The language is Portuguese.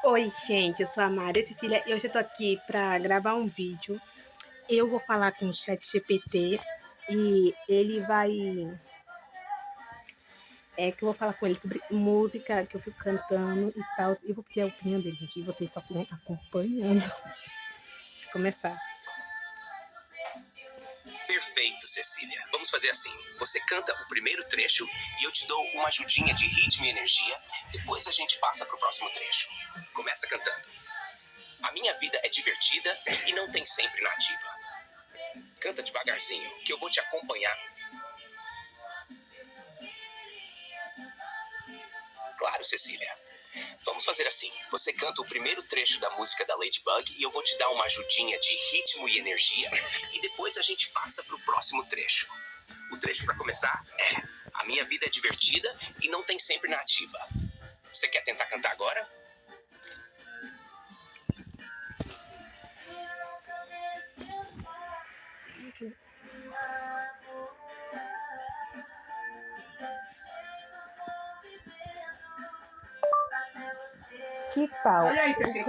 Oi, gente, eu sou a Maria Cecília e hoje eu tô aqui pra gravar um vídeo. Eu vou falar com o ChatGPT e ele vai. Que eu vou falar com ele sobre música que eu fico cantando e tal. E vou pedir a opinião dele, gente, e vocês só ficam acompanhando. Vou começar. Perfeito, Cecília. Vamos fazer assim. Você canta o primeiro trecho e eu te dou uma ajudinha de ritmo e energia. Depois a gente passa pro próximo trecho. Começa cantando. A minha vida é divertida e não tem sempre na ativa. Canta devagarzinho, que eu vou te acompanhar. Claro, Cecília. Vamos fazer assim. Você canta o primeiro trecho da música da Ladybug e eu vou te dar uma ajudinha de ritmo e energia. E depois a gente passa pro próximo trecho. O trecho para começar é: a minha vida é divertida e não tem sempre na ativa. Você quer tentar cantar agora? Que tal? Olha aí, Cecília,